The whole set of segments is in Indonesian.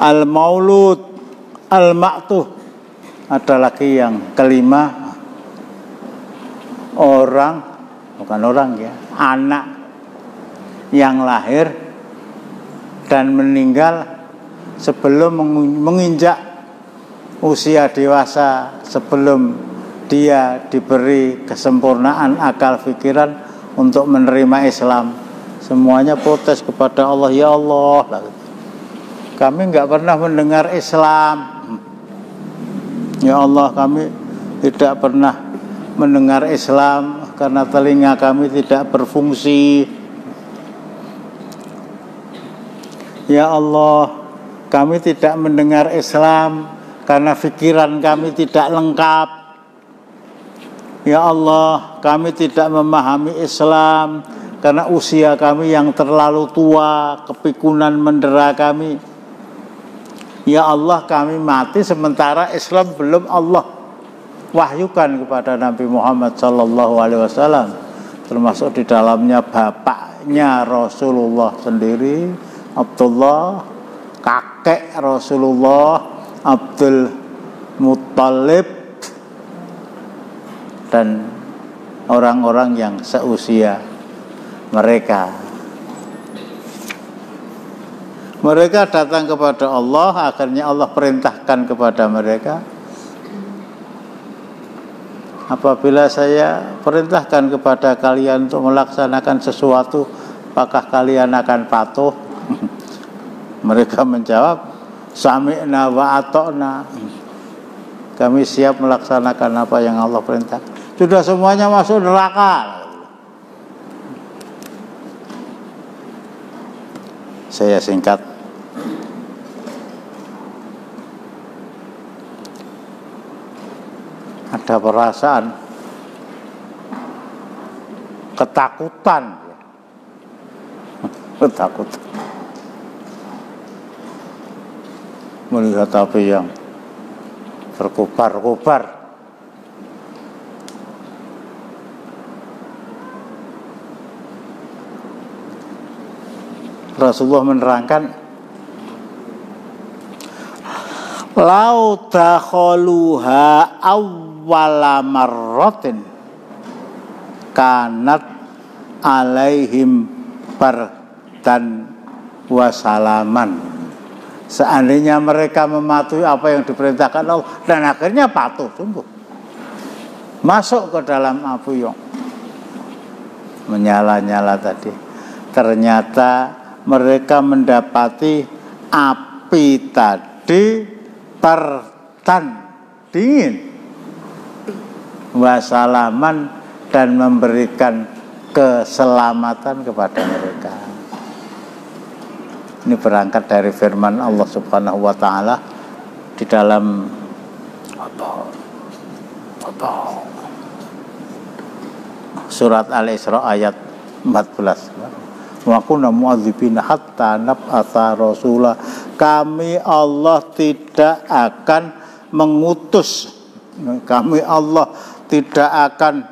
Al-maulud, al-ma'tuh. Ada lagi yang kelima, anak yang lahir dan meninggal sebelum menginjak usia dewasa, sebelum dia diberi kesempurnaan akal pikiran untuk menerima Islam. Semuanya protes kepada Allah, ya Allah, kami nggak pernah mendengar Islam. Ya Allah, kami tidak pernah mendengar Islam karena telinga kami tidak berfungsi. Ya Allah, kami tidak mendengar Islam karena pikiran kami tidak lengkap. Ya Allah, kami tidak memahami Islam karena usia kami yang terlalu tua, kepikunan mendera kami. Ya Allah, kami mati sementara Islam belum Allah wahyukan kepada Nabi Muhammad SAW, termasuk di dalamnya bapaknya Rasulullah sendiri, Abdullah, kakek Rasulullah, Abdul Muttalib, dan orang-orang yang seusia mereka. Mereka datang kepada Allah, akhirnya Allah perintahkan kepada mereka, apabila saya perintahkan kepada kalian untuk melaksanakan sesuatu, apakah kalian akan patuh? Mereka menjawab, sami'na wa ata'na. Kami siap melaksanakan apa yang Allah perintahkan. Sudah semuanya masuk neraka. Saya singkat. Ada perasaan ketakutan, melihat api yang berkobar-kobar. Rasulullah menerangkan, lau dakhaluha awwala marratin kanat alaihim bardan wa salaman. Seandainya mereka mematuhi apa yang diperintahkan Allah dan akhirnya patuh, sungguh masuk ke dalam api yang menyala-nyala tadi, ternyata mereka mendapati api tadi bardan, dingin, wasalaman, dan memberikan keselamatan kepada mereka. Ini berangkat dari firman Allah Subhanahu wa taala di dalam surat Al-Isra ayat 14. Wa kunna mu'adzibina hatta nab'atsa rasula. Kami Allah tidak akan mengutus, kami Allah tidak akan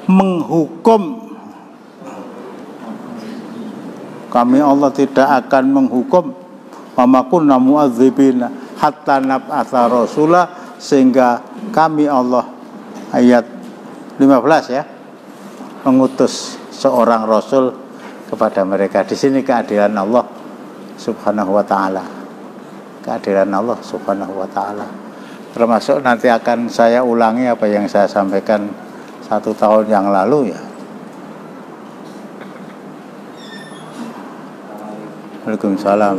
menghukum, kami Allah tidak akan menghukum, wa ma kunna mu'adzibina hatta nab'atsa rasula, sehingga kami Allah, ayat 15 ya, mengutus seorang rasul kepada mereka. Di sini keadilan Allah Subhanahu wa taala. Keadilan Allah Subhanahu wa taala. Termasuk nanti akan saya ulangi apa yang saya sampaikan 1 tahun yang lalu ya. Waalaikumsalam.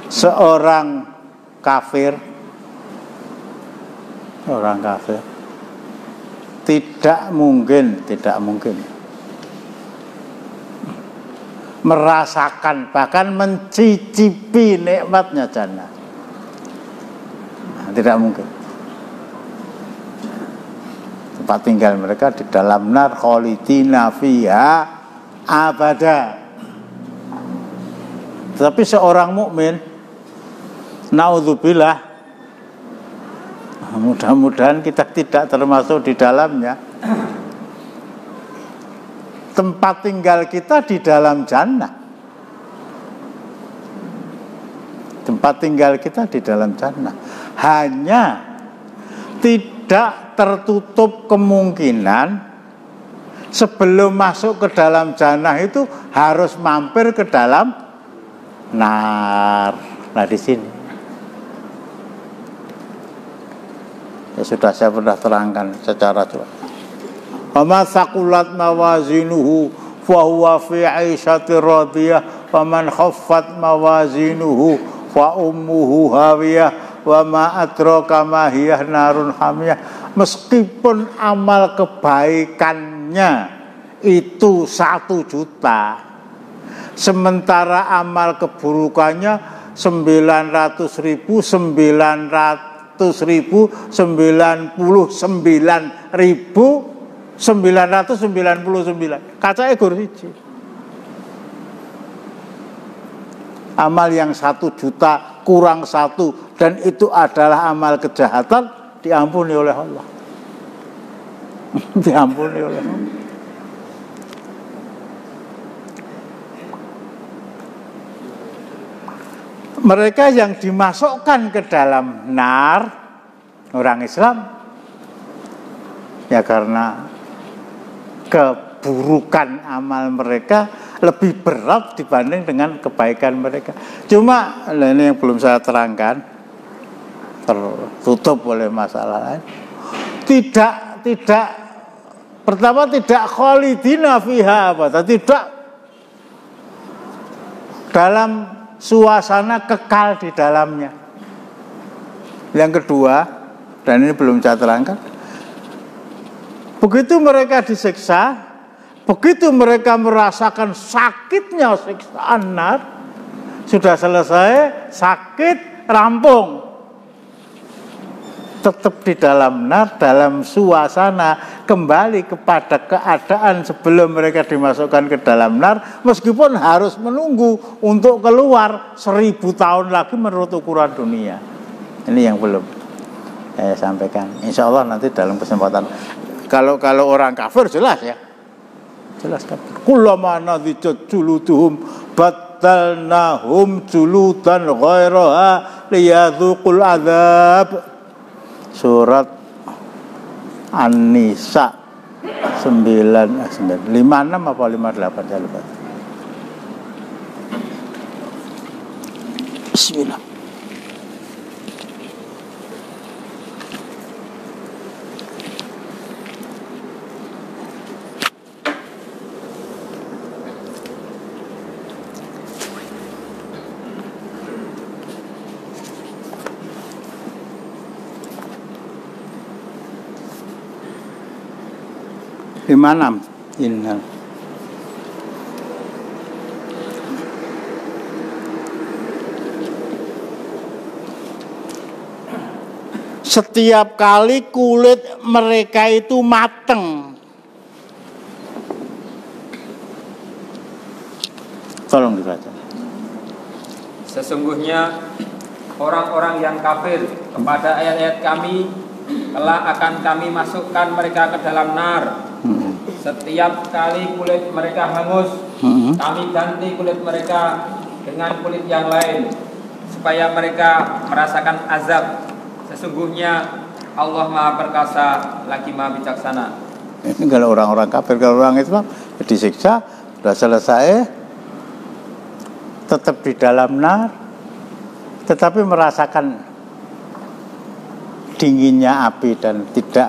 Seorang kafir tidak mungkin merasakan, bahkan mencicipi nikmatnya jannah. Tidak mungkin. Tempat tinggal mereka di dalam nar, khalidina fiha abada. Tapi seorang mukmin, naudzubillah, mudah-mudahan kita tidak termasuk di dalamnya. Tempat tinggal kita di dalam jannah. Tempat tinggal kita di dalam jannah. Hanya tidak tertutup kemungkinan sebelum masuk ke dalam jannah itu harus mampir ke dalam nar. Nah di sini ya sudah saya pernah terangkan secara jelas. Wa ma thaqulat mawazinuhu fa huwa fi 'aisyatir radiyah wa man khaffat mawazinuhu fa ummuhu hawiyah wa ma adraka ma hiya narun hamiyah. Meskipun amal kebaikannya itu 1 juta, sementara amal keburukannya 999.999. Kaca egur siji. Amal yang 1 juta kurang 1 dan itu adalah amal kejahatan, diampuni oleh Allah. Diampuni oleh Allah. Mereka yang dimasukkan ke dalam nar, orang Islam, ya karena keburukan amal mereka lebih berat dibanding dengan kebaikan mereka. Cuma ini yang belum saya terangkan, tertutup oleh masalah lain. Pertama tidak khalidina fiha, tidak dalam suasana kekal di dalamnya. Yang kedua, dan ini belum saya terangkan, begitu mereka disiksa, begitu mereka merasakan sakitnya siksaan nar, sudah selesai, sakit, rampung, tetap di dalam nar, dalam suasana kembali kepada keadaan sebelum mereka dimasukkan ke dalam nar, meskipun harus menunggu untuk keluar 1000 tahun lagi menurut ukuran dunia. Ini yang belum saya sampaikan. Insya Allah nanti dalam kesempatan. Kalau orang kafir jelas ya, jelas kan. Kullama nadijat juluduhum batalnahum juludan ghairaha liyadzuqul adzab. Surat An-Nisa 56 apa 58 saya lupa. Bismillah. Gimana? Innal setiap kali kulit mereka itu mateng, tolong dibaca. Sesungguhnya orang-orang yang kafir kepada ayat-ayat kami telah akan kami masukkan mereka ke dalam nar. Setiap kali kulit mereka hangus, kami ganti kulit mereka dengan kulit yang lain supaya mereka merasakan azab. Sesungguhnya Allah Maha Perkasa lagi Maha Bijaksana. Ini kalau orang-orang kafir, kalau orang Islam disiksa, sudah selesai, tetap di dalam nar, tetapi merasakan dinginnya api dan tidak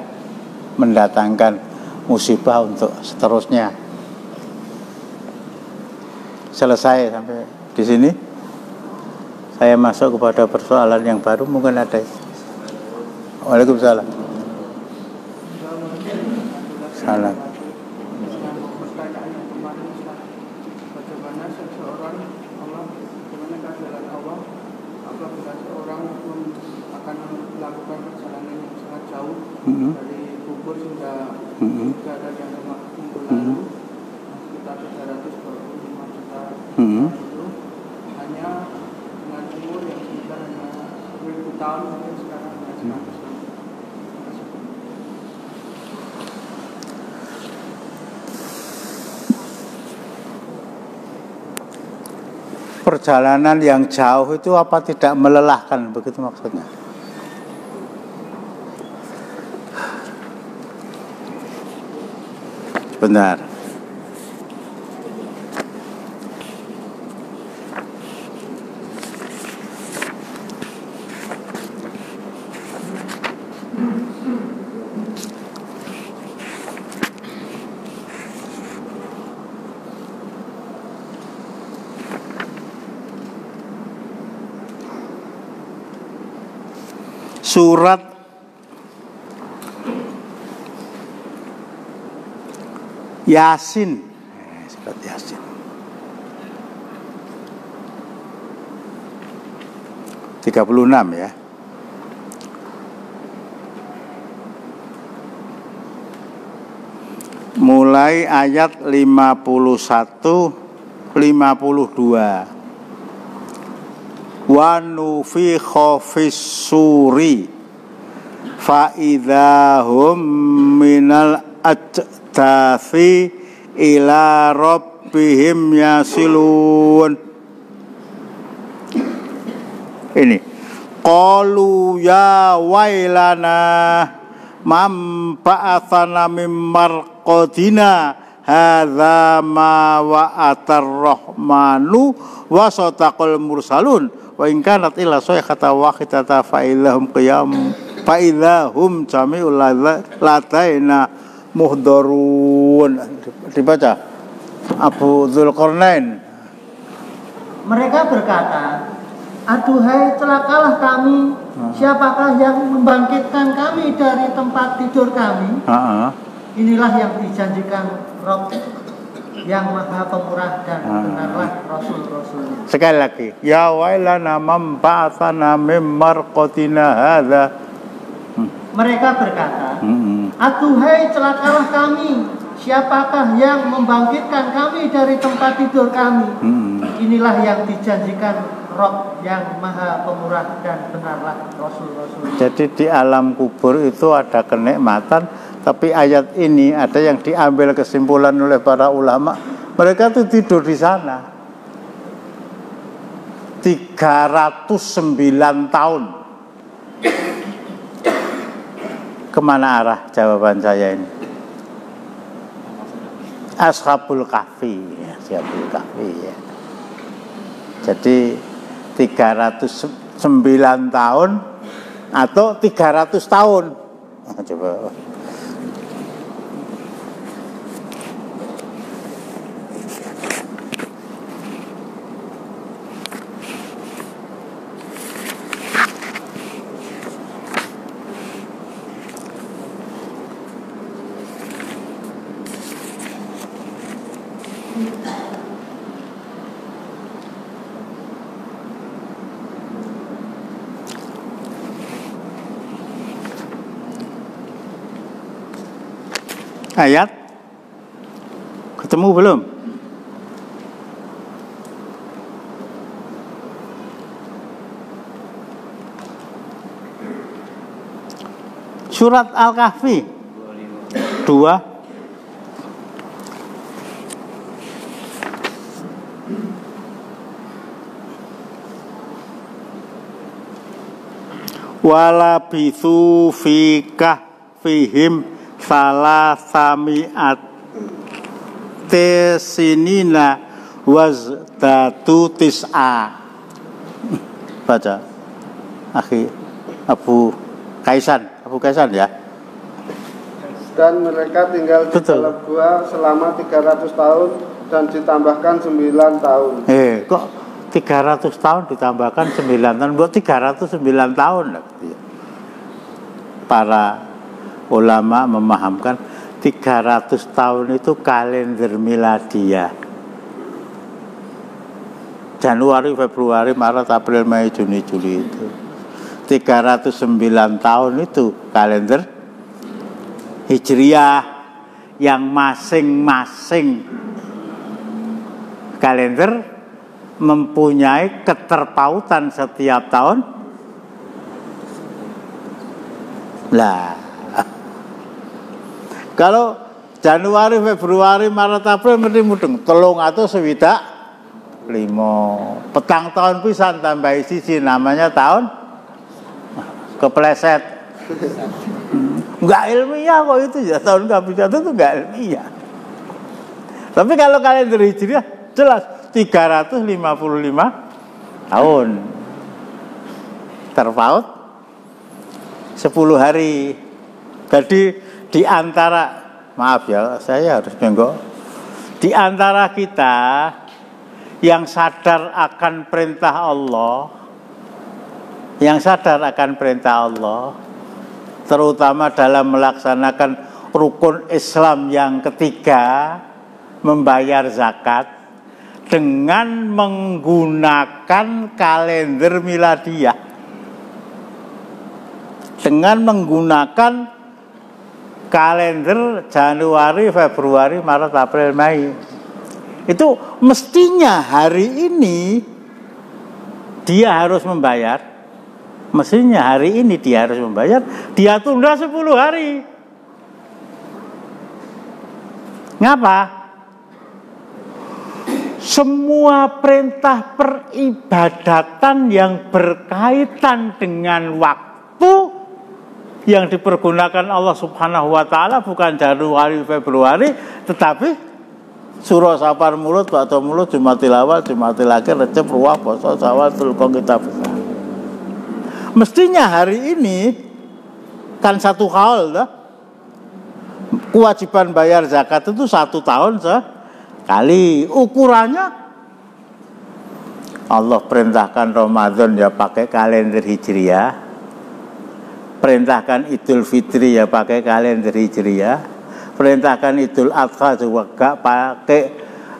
mendatangkan musibah untuk seterusnya. Selesai sampai di sini. Saya masuk kepada persoalan yang baru, mungkin ada. Waalaikumsalam. Salam. Bagaimana seseorang Allah, bagaimana keadaan Allah apabila seorang akan melakukan perjalanan yang sangat jauh dari Bogor hingga ada yang minggu lalu sekitar 325 juta itu hanya tahun mungkin sekarang hanya 100 tahun. Perjalanan yang jauh itu apa tidak melelahkan, begitu maksudnya? Benar. Surat Yasin. Surat Yasin. (36) ya. Mulai ayat 51 52. Wa nufikha fis suri fa idzahum minal ajdathi ila rabbihim yasilun. Ini qalu ya wailana mam ba'athana mim marqadina hadza ma wa'atar rahmanu wa sadaqal mursalun wa in kanat illa sayhata wahidata fa idahum qiyam fa idahum jami'ul ladaina muhdharun. Dibaca Abu Dzulqarnain. Mereka berkata, aduhai celakalah kami, siapakah yang membangkitkan kami dari tempat tidur kami? Inilah yang dijanjikan Rabb yang Maha Pemurah dan benarlah Rasul-Rasulnya. Sekali lagi, ya wailana man ba'atsana mim marqatina hadza. Mereka berkata, aduhai celakalah kami, siapakah yang membangkitkan kami dari tempat tidur kami? Inilah yang dijanjikan Rabb yang Maha Pemurah dan benarlah Rasul-Rasulnya. Jadi di alam kubur itu ada kenikmatan, tapi ayat ini ada yang diambil kesimpulan oleh para ulama. Mereka itu tidur di sana 309 tahun. Kemana arah jawaban saya ini? Ashabul Kahfi, Ashabul Kahfi ya. Jadi 309 tahun atau 300 tahun. Coba. Ayat ketemu belum? Surat Al-Kahfi 2 walabithu fi kahfihim salasami'at tesinina wazdatu tis'a. Baca akhi Abu Kaisan ya. Dan mereka tinggal di dalam gua selama 300 tahun dan ditambahkan 9 tahun. Kok 300 tahun ditambahkan 9 tahun? Buat 309 tahun lah. Para ulama memahamkan 300 tahun itu kalender miladiah. Januari, Februari, Maret, April, Mei, Juni, Juli itu. 309 tahun itu kalender Hijriah yang masing-masing kalender mempunyai keterpautan setiap tahun Lah, kalau Januari, Februari, Maret, April mesti mudeng 365. Petang tahun pisan tambah siji namanya tahun kepleset. Enggak ilmiah kok itu ya, tahun kabisat itu enggak ilmiah. Tapi kalau kalender Hijriah jelas 355 tahun. Terpaut 10 hari. Jadi di antara, maaf ya, saya harus bengok. Di antara kita yang sadar akan perintah Allah, terutama dalam melaksanakan rukun Islam yang ketiga, membayar zakat dengan menggunakan kalender miladiah, dengan menggunakan kalender Januari, Februari, Maret, April, Mei. Itu mestinya hari ini dia harus membayar. Mestinya hari ini dia harus membayar. Dia tunda 10 hari. Ngapa? Semua perintah peribadatan yang berkaitan dengan waktu yang dipergunakan Allah Subhanahu wa taala bukan Januari, Februari, tetapi Surah Safar, Mulud, Ba'da Mulud, Jumatil Awal, Jumatil Akhir, Recep, Ruwah, Poso, Syawal, Dzulqa'dah, kita besar. Mestinya hari ini kan satu haul, kewajiban bayar zakat itu 1 tahun sekali. Ukurannya Allah perintahkan Ramadan ya pakai kalender Hijriah, perintahkan Idul Fitri ya pakai kalender Hijriah, perintahkan Idul Adha juga pakai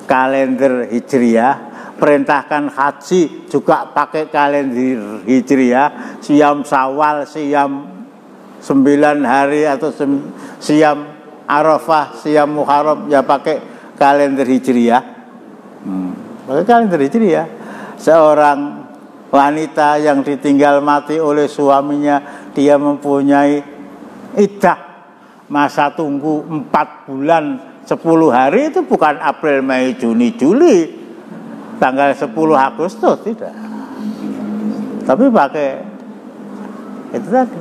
kalender Hijriah, perintahkan haji juga pakai kalender Hijriah, siam Syawal, siam 9 hari atau siam Arafah, siam Muharram ya pakai kalender Hijriah. Pakai kalender Hijriah. Seorang wanita yang ditinggal mati oleh suaminya, dia mempunyai iddah, masa tunggu 4 bulan 10 hari, itu bukan April, Mei, Juni, Juli, tanggal 10 Agustus, tidak. Tapi pakai itu tadi,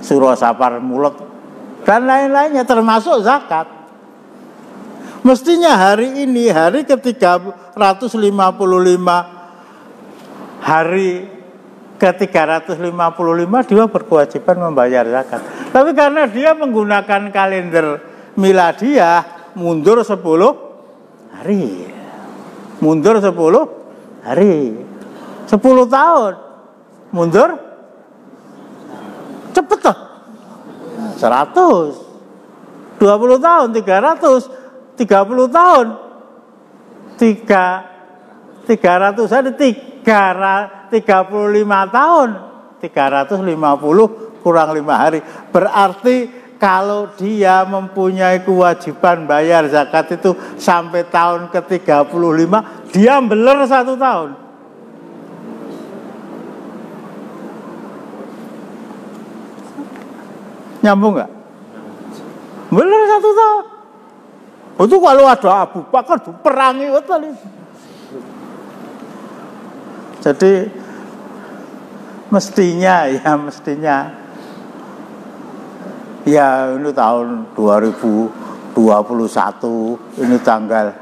Surah Safar, Mulud, dan lain-lainnya, termasuk zakat. Mestinya hari ini, hari ke-355, hari ke-355 dia berkewajiban membayar zakat. Tapi karena dia menggunakan kalender miladiah, mundur 10 hari. Mundur 10 hari. 10 tahun. Mundur cepet toh. 100. 20 tahun, 300. 30 tahun. 300 hari, 35 tahun. 350 kurang 5 hari. Berarti kalau dia mempunyai kewajiban bayar zakat itu sampai tahun ke-35, dia beler 1 tahun. Nyambung nggak? Beler 1 tahun. Itu kalau ada Abu Bakar perangi betul itu. Jadi mestinya ya ini tahun 2021, ini tanggal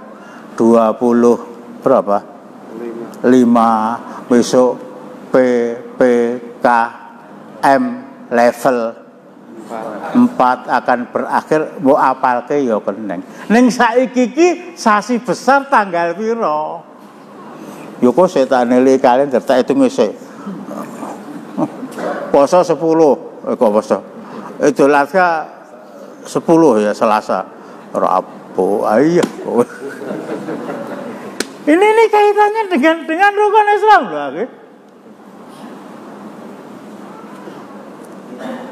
20 berapa? 5, besok PPKM level 4 akan berakhir. Mau apalke ya keneng. Ning saiki iki sasi besar tanggal piro? Yo kok setane li kalender tak hitung sik. Poso 10, kok poso. Idul Adha 10 ya, Selasa, Rabu. Ayo. Ini kaitannya dengan rukun Islam loh.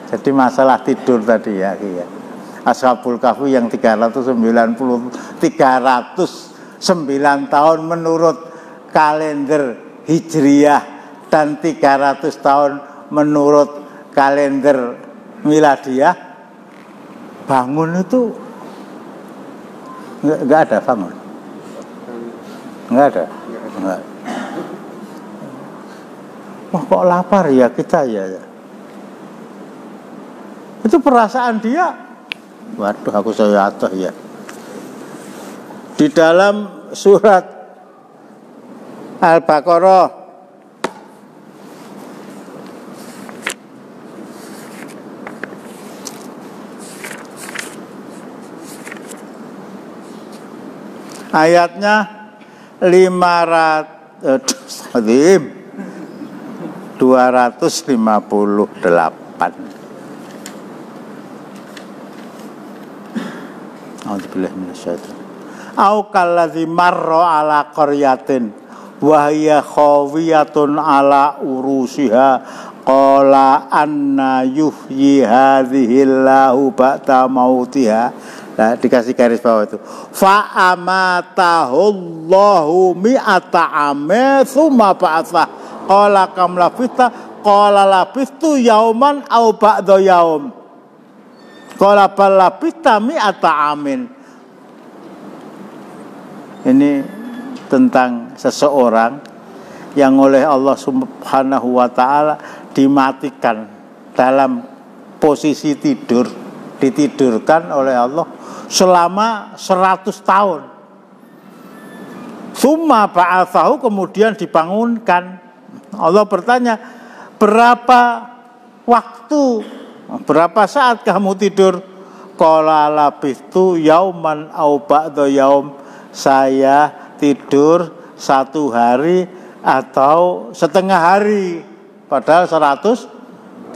Jadi masalah tidur tadi ya, Ashabul Kahfi yang 309 tahun menurut kalender Hijriah dan 300 tahun menurut kalender Miladiah bangun itu nggak ada bangun, nggak ada. Nggak. Wah kok lapar ya kita ya. Itu perasaan dia. Waduh aku saya atuh ya. Di dalam surat Al-Baqarah ayatnya 258. A'udzubillahi minasyaitonir. Au kalladzi marra ala qaryatin wa hiya khawiyatun ala urusiha qala anna yuhyi hadhillahu ba'da mautiha. Nah, dikasih garis bawah itu. Fa amatahullahu mi'ata ame tsumma ba'atha. Qala kam labista? Qala labistu yauman au ba'da yaum. Qala bal labista mi'ata amin. Ini tentang seseorang yang oleh Allah Subhanahu wa taala dimatikan dalam posisi tidur, ditidurkan oleh Allah selama 100 tahun. Summa ba'atsahu, kemudian dibangunkan. Allah bertanya, berapa waktu, berapa saat kamu tidur? Qala labistu yauman au ba'da yaum. Saya tidur 1 hari atau setengah hari. Padahal 100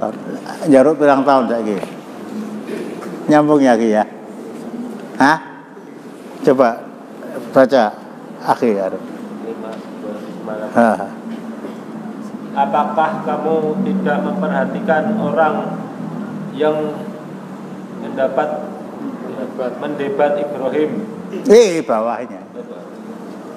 tahun. Jaruk pirang tahun saiki. Nyambung ya Ki ya. Hah? Coba baca akhir. Apakah kamu tidak memperhatikan orang yang mendebat Ibrahim? Bawahnya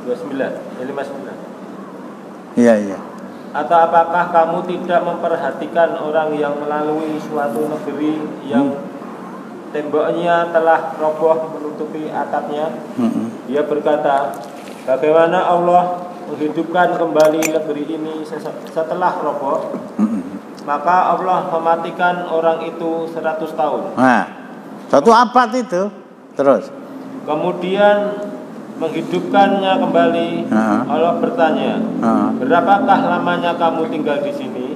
59. Iya. Atau apakah kamu tidak memperhatikan orang yang melalui suatu negeri yang temboknya telah roboh menutupi atapnya? Dia berkata, bagaimana Allah menghidupkan kembali negeri ini setelah roboh? Maka Allah mematikan orang itu 100 tahun. Nah, satu abad itu. Terus kemudian menghidupkannya kembali. Allah bertanya, berapakah lamanya kamu tinggal di sini?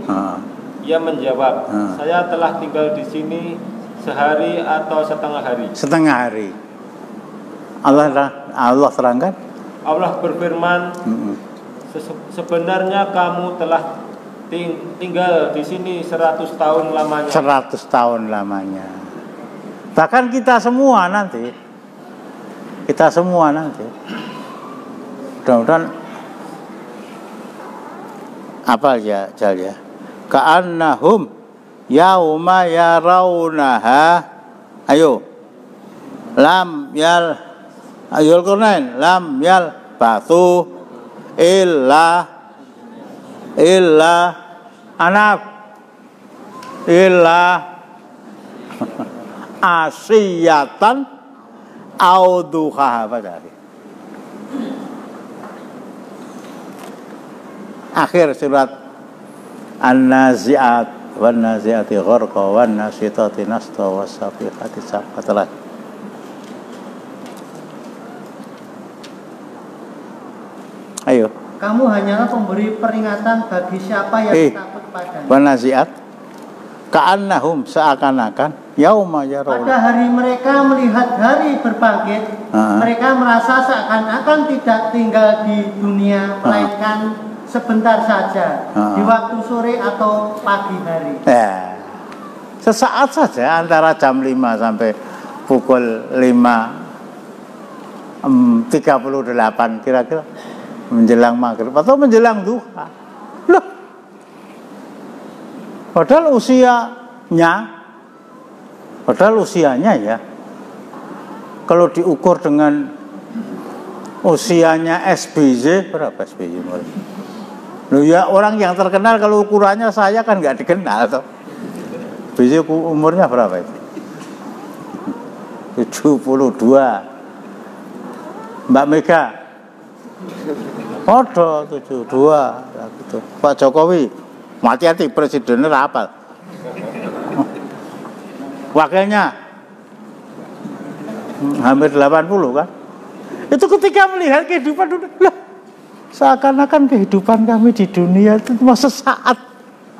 Ia menjawab, saya telah tinggal di sini sehari atau setengah hari. Setengah hari. Allah terangkan. Allah berfirman, sebenarnya kamu telah tinggal di sini 100 tahun lamanya. 100 tahun lamanya. Bahkan kita semua nanti. Mudah-mudahan apa ya Jal ya. Ka'annahum yauma yarawnaha. Ayo. Lam yal ayul qurnain lam yal batu illa anaf illa asiyatan auduha. Akhir surat An-Nazi'at wan nazi'ati gharqa wan nasitati nasta wasafiqati saqatan. Ayo. Kamu hanyalah pemberi peringatan bagi siapa yang takut padanya. Wan nazi'at ka'annahum, seakan-akan yauma yarawna, pada hari mereka melihat hari berbangkit, mereka merasa seakan-akan tidak tinggal di dunia, melainkan sebentar saja, di waktu sore atau pagi hari. Sesaat saja, antara jam 5 sampai pukul 5:38 kira-kira, menjelang maghrib atau menjelang duha. Loh, padahal usianya ya, kalau diukur dengan usianya SBY, berapa SBY? Loh ya, orang yang terkenal kalau ukurannya saya kan nggak dikenal toh. BJ umurnya berapa itu? 72. Mbak Mega Odo 72 ya gitu. Pak Jokowi hati-hati presidennya rapal. Wakilnya hampir 80 kan. Itu ketika melihat kehidupan dunia, seakan-akan kehidupan kami di dunia itu cuma sesaat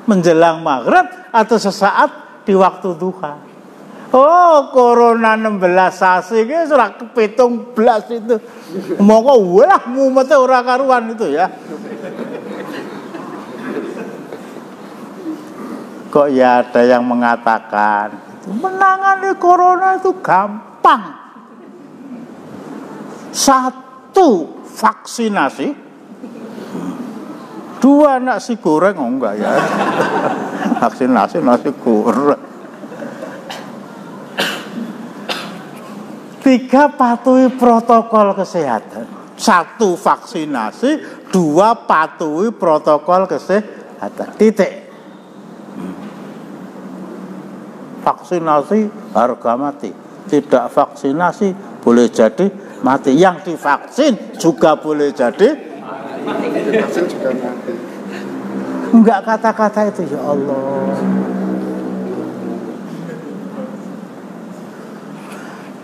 menjelang maghrib atau sesaat di waktu duha. Oh, corona 16 sasi ki ora kepitung blas itu. Monggo walah mumete ora karuan itu ya. Kok ya ada yang mengatakan menangani corona itu gampang. Satu, vaksinasi. Dua, nasi goreng. Oh enggak ya. Vaksinasi nasi goreng. Tiga, patuhi protokol kesehatan. Satu, vaksinasi. Dua, patuhi protokol kesehatan. Titik. Vaksinasi harga mati. Tidak vaksinasi boleh jadi mati. Yang divaksin juga boleh jadi mati. Enggak kata-kata itu, ya Allah.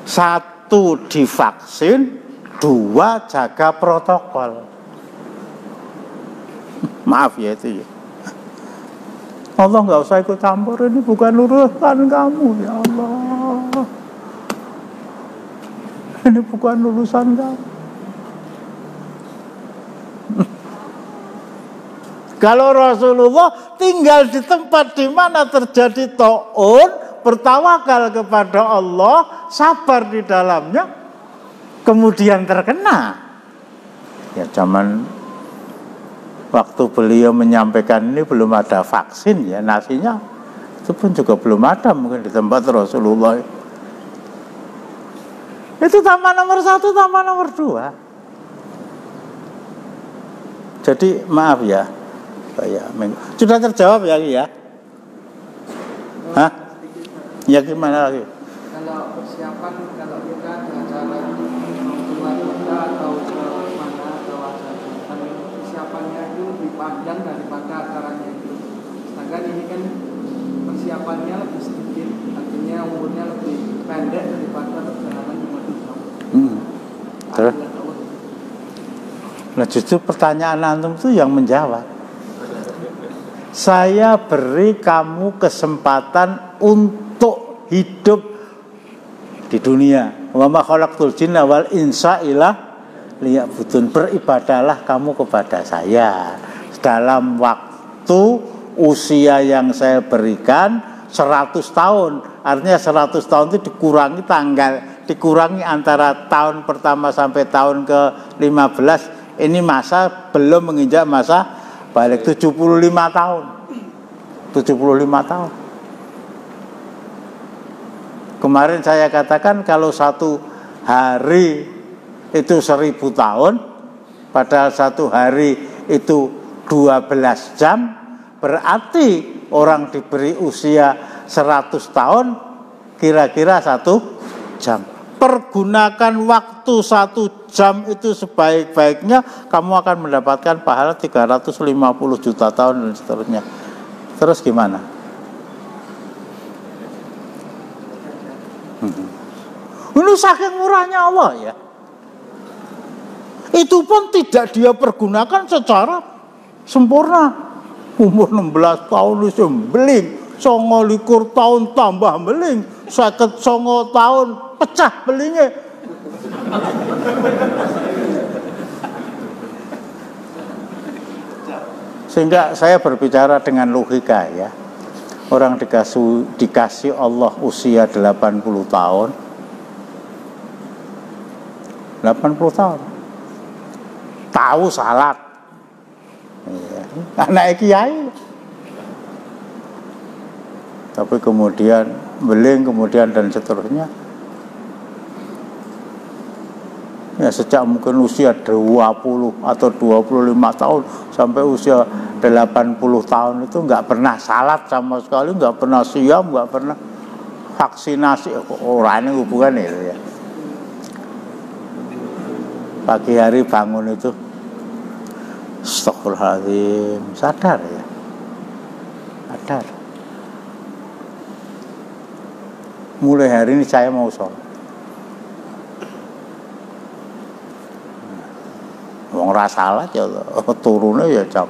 Satu, divaksin. Dua, jaga protokol. Maaf ya itu ya. Allah nggak usah ikut campur, ini bukan urusan kamu, ya Allah. Ini bukan urusan kamu. Kalau Rasulullah tinggal di tempat di mana terjadi ta'un, bertawakal kepada Allah, sabar di dalamnya, kemudian terkena. Ya zaman waktu beliau menyampaikan ini belum ada vaksin ya, nasinya itu pun juga belum ada mungkin di tempat Rasulullah. Itu tambah nomor 1, tambah nomor 2. Jadi maaf ya, sudah terjawab ya? Hah? Ya gimana lagi? Kalau persiapan, kalau kita ada acara keluar kota atau mana atau acara persiapannya itu lebih panjang daripada acaranya itu. Sedangkan ini kan persiapannya lebih sedikit, artinya umurnya lebih pendek daripada perjalanan yang lebih jauh. Terus? Nah justru pertanyaan antum itu yang menjawab. Saya beri kamu kesempatan untuk hidup di dunia. Wa ma khalaqtul jinna wal insa illa liya'budun. Beribadahlah kamu kepada saya dalam waktu usia yang saya berikan 100 tahun. Artinya 100 tahun itu dikurangi dikurangi antara tahun pertama sampai tahun ke-15. Ini masa belum menginjak masa balik 75 tahun. 75 tahun. Kemarin saya katakan kalau satu hari itu 1000 tahun, padahal satu hari itu 12 jam, berarti orang diberi usia 100 tahun kira-kira 1 jam. Pergunakan waktu 1 jam itu sebaik-baiknya, kamu akan mendapatkan pahala 350 juta tahun dan seterusnya. Terus gimana? Ini saking murahnya Allah ya. Itu pun tidak dia pergunakan secara sempurna. Umur 16 tahun itu beling, 29 tahun tambah beling, 59 tahun pecah belingnya. Sehingga saya berbicara dengan logika ya. Orang dikasih Allah usia 80 tahun. 80 tahun. Tahu salat. Ya, anak kiai. Tapi kemudian beling, kemudian dan seterusnya. Ya sejak mungkin usia 20 atau 25 tahun sampai usia 80 tahun itu nggak pernah salat sama sekali, nggak pernah siam, nggak pernah vaksinasi. Orangnya hubungan ya. Pagi hari bangun itu astagfirullahaladzim, sadar ya, sadar. Mulai hari ini saya mau sholat. Wong ra salat ya turune ya jam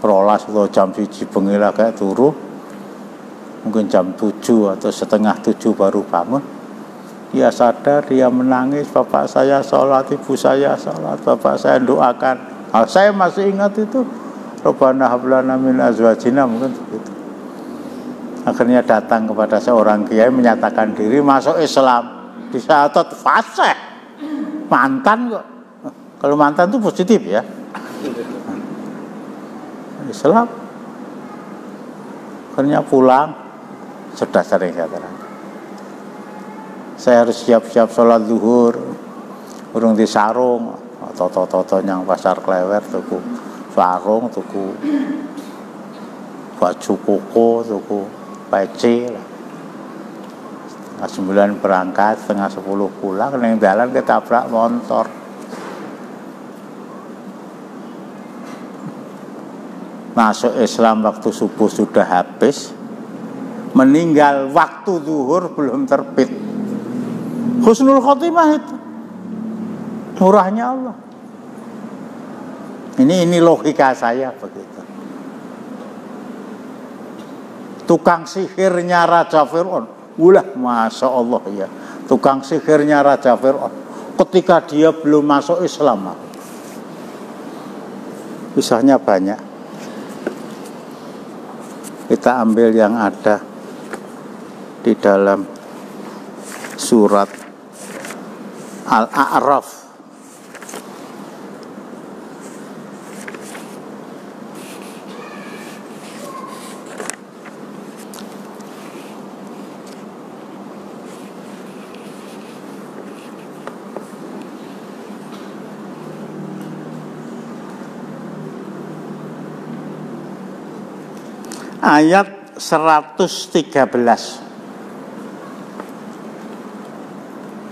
12 atau jam 1 bengi lah kayak turu. Mungkin jam 7 atau setengah 7 baru bangun. Dia sadar, dia menangis, bapak saya sholat, ibu saya sholat, bapak saya doakan. Nah, saya masih ingat itu. Rabbana hab lana min azwajina, mungkin begitu. Akhirnya datang kepada seorang kiai menyatakan diri masuk Islam. Di saat fasih. Mantan kok. Kalau mantan itu positif ya. Islam. Akhirnya pulang. Sudah sering saya terang. Saya harus siap-siap sholat zuhur. Urung di sarung. Toto-toto yang pasar Klewer. Tuku sarung, tuku baju koko, tuku peci lah. Setengah 9 berangkat, setengah 10 pulang. Neng jalan ketabrak motor. Masuk Islam waktu subuh sudah habis, meninggal waktu zuhur belum terbit. Husnul khotimah itu, murahnya Allah. Ini logika saya begitu. Tukang sihirnya Raja Fir'aun, ulah masya Allah ya. Tukang sihirnya Raja Fir'aun, ketika dia belum masuk Islam, kisahnya banyak. Kita ambil yang ada di dalam surat Al-A'raf. Ayat 113.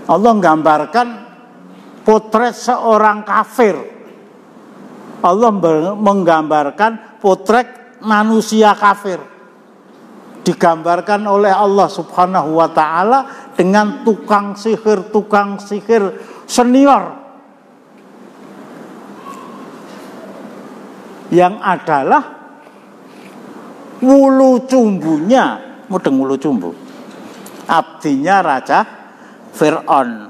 Allah menggambarkan potret seorang kafir. Allah menggambarkan potret manusia kafir. Digambarkan oleh Allah Subhanahu wa taala dengan tukang sihir senior yang adalah wulu cumbunya, mudeng wulu cumbu, abdinya Raja Fir'aun.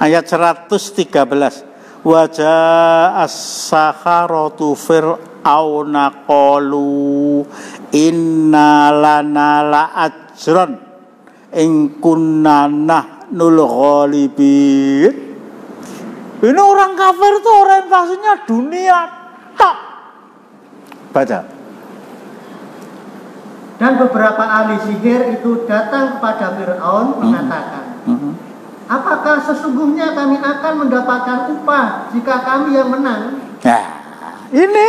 Ayat 113. Wa ja'a as-sakharatu fir'auna qalu inna lana la ajran in kunna nahnul ghalibin. Ini orang kafir itu orientasinya dunia tak. Baca. Dan beberapa ahli sihir itu datang kepada Fir'aun mengatakan, apakah sesungguhnya kami akan mendapatkan upah jika kami yang menang? Nah, ini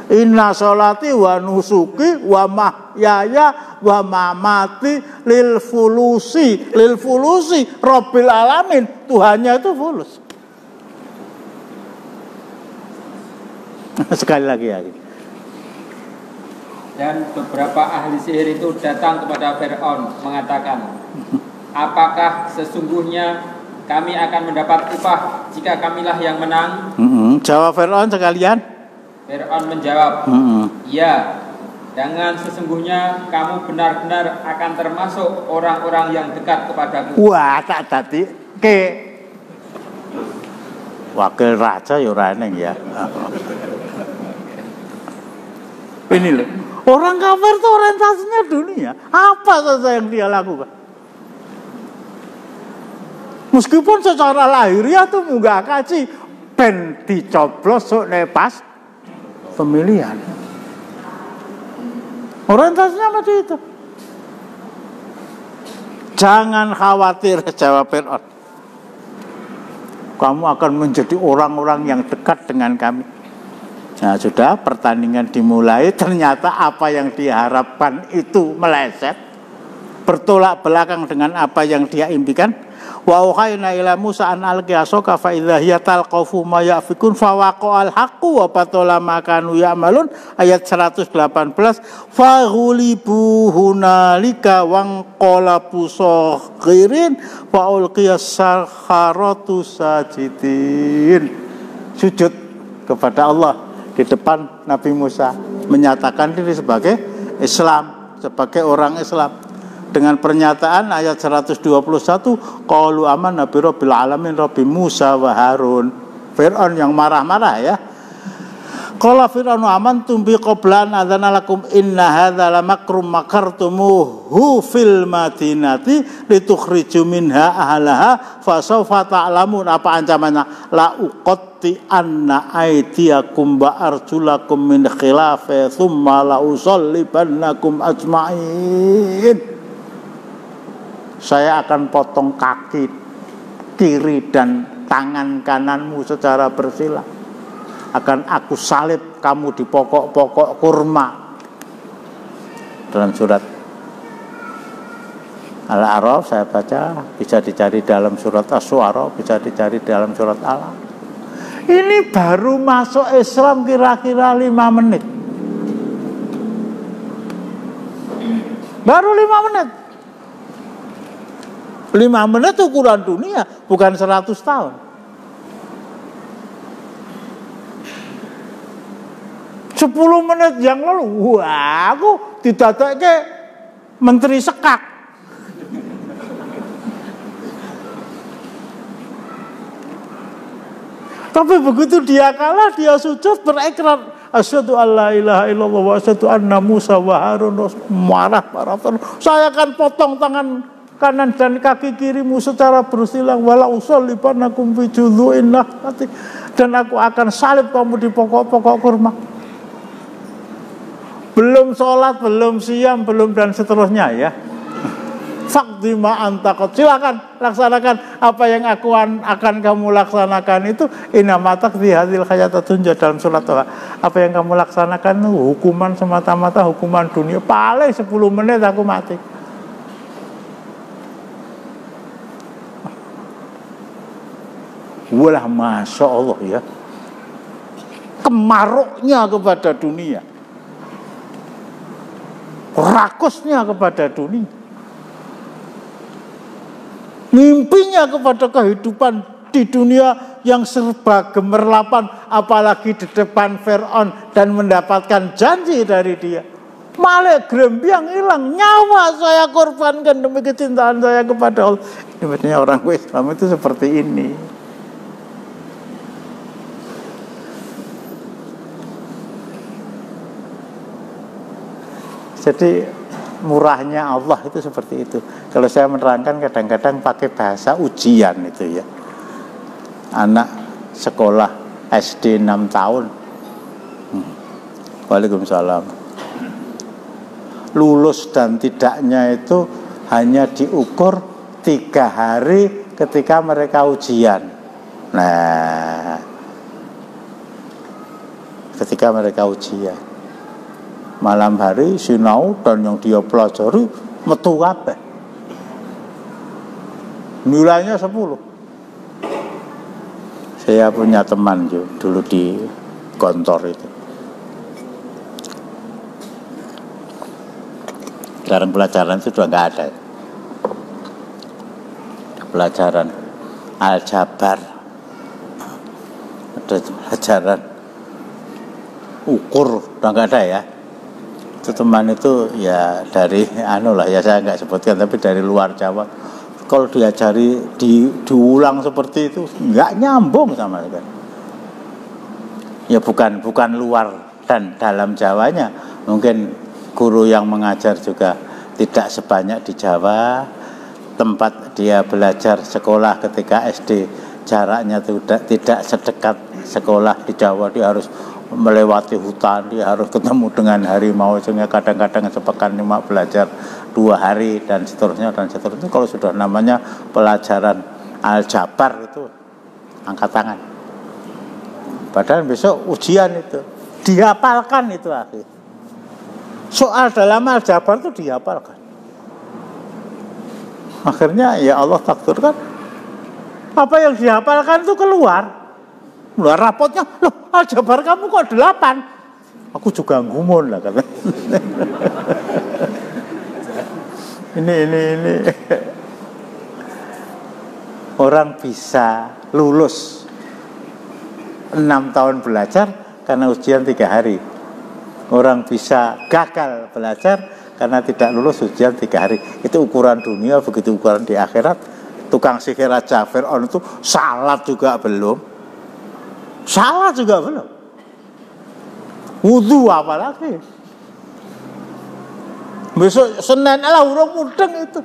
inna sholati wa nusuki wa mahyaya wa mamati lil fulusi rabbil alamin. Tuhannya itu fulus. Sekali lagi ya. Dan beberapa ahli sihir itu datang kepada Fir'aun mengatakan, apakah sesungguhnya kami akan mendapat upah jika kamilah yang menang? Jawab Fir'aun sekalian. Fir'aun menjawab, iya, dengan sesungguhnya kamu benar-benar akan termasuk orang-orang yang dekat kepadaku. Wah, tak tadi ke wakil raja ya ora eneng ya. Ini loh, orang kafir itu orientasinya dunia. Apa saja yang dia lakukan, meskipun secara lahiriah tuh nggak kaji, ben dicoblos sok nepas pemilihan. Orientasinya mati itu. Jangan khawatir, jawab Fir'aun. Kamu akan menjadi orang-orang yang dekat dengan kami. Nah sudah, pertandingan dimulai. Ternyata apa yang diharapkan itu meleset, bertolak belakang dengan apa yang dia impikan. Wa auhayna ila Musa an alqi asaka fa idza hiya talqafu ma yafikun fa waqa'al haqqu wa batala ma kanu ya'malun. Ayat 118. Fa ghulibu hunalika wanqalabu saghirin fa ulqiyas sakharatu sajidin. Sujud kepada Allah di depan Nabi Musa, menyatakan diri sebagai Islam, sebagai orang Islam. Dengan pernyataan ayat 121, qalu amanna bi rabbil alamin rabbi Musa wa Harun. Fir'aun yang marah-marah ya. Qala Fir'aun amantum bi qabla an adzana lakum inna hadza la makrum makartumuhu fil madinati litukhriju minha ahlaha fa sawfa ta'lamun. Apa ancamannya? La uqatti anna aydiyakum wa arjulakum min khilafin thumma la usallibannakum ajma'in. Saya akan potong kaki kiri dan tangan kananmu secara bersila. Akan aku salib kamu di pokok-pokok kurma. Dalam surat Al-A'raf saya baca, bisa dicari dalam surat Asy-Syu'ara, bisa dicari dalam surat Al-A'raf. Ini baru masuk Islam kira-kira 5 menit. Baru 5 menit. 5 menit ukuran dunia, bukan 100 tahun. Sepuluh menit yang lalu, wah aku didadake menteri sekak. Tapi begitu dia kalah, dia sujud berekrar, asyhadu alla ilaha illallah wa asyhadu anna Musa wa Harun. Marah para saya akan potong tangan kanan dan kaki kirimu secara bersila, wala usallibannakum fi judhu'in nakhati, dan aku akan salib kamu di pokok-pokok kurma. Belum sholat, belum siam, belum dan seterusnya ya. Faqdi ma anta qad, silakan laksanakan apa yang akan kamu laksanakan itu. Innama taqdi hadhil hayatad dunya, dalam surat Thaha. Apa yang kamu laksanakan hukuman semata-mata, hukuman dunia. Paling 10 menit aku mati. Walah Masya Allah ya, kemaruknya kepada dunia, rakusnya kepada dunia, mimpinya kepada kehidupan di dunia yang serba gemerlapan, apalagi di depan Fir'aun dan mendapatkan janji dari dia. Malah grembiang hilang, nyawa saya korbankan demi kecintaan saya kepada Allah. Ini maksudnya orang Islam itu seperti ini. Jadi murahnya Allah itu seperti itu. Kalau saya menerangkan kadang-kadang pakai bahasa ujian itu ya. Anak sekolah SD 6 tahun. Waalaikumsalam. Lulus dan tidaknya itu hanya diukur 3 hari ketika mereka ujian. Nah, ketika mereka ujian, malam hari sinau dan yang dia pelajari metu kabeh. Nilainya 10. Saya punya teman dulu di kantor itu. Sekarang pelajaran itu sudah nggak ada. Pelajaran aljabar, ada pelajaran ukur udah nggak ada ya. Itu teman itu ya dari ya saya nggak sebutkan, tapi dari luar Jawa. Kalau diajari diulang seperti itu nggak nyambung sama sekali. Ya bukan luar dan dalam Jawanya, mungkin guru yang mengajar juga tidak sebanyak di Jawa. Tempat dia belajar sekolah ketika SD jaraknya tidak sedekat sekolah di Jawa. Dia harus melewati hutan, dia harus ketemu dengan harimau, sehingga kadang-kadang sepekan cuma belajar 2 hari dan seterusnya dan seterusnya. Kalau sudah namanya pelajaran aljabar itu angkat tangan. Padahal besok ujian itu dihafalkan itu akhir. Soal dalam aljabar itu dihafalkan. Akhirnya ya Allah takdirkan apa yang dihafalkan itu keluar rapotnya. Loh, aljabar kamu kok 8? Aku juga gumun lah kata. ini orang bisa lulus 6 tahun belajar karena ujian 3 hari. Orang bisa gagal belajar karena tidak lulus ujian 3 hari. Itu ukuran dunia, begitu ukuran di akhirat. Tukang sihir Raja Fir'aun itu salat juga belum. Wudu apalagi. Besok Senin urung mudeng itu.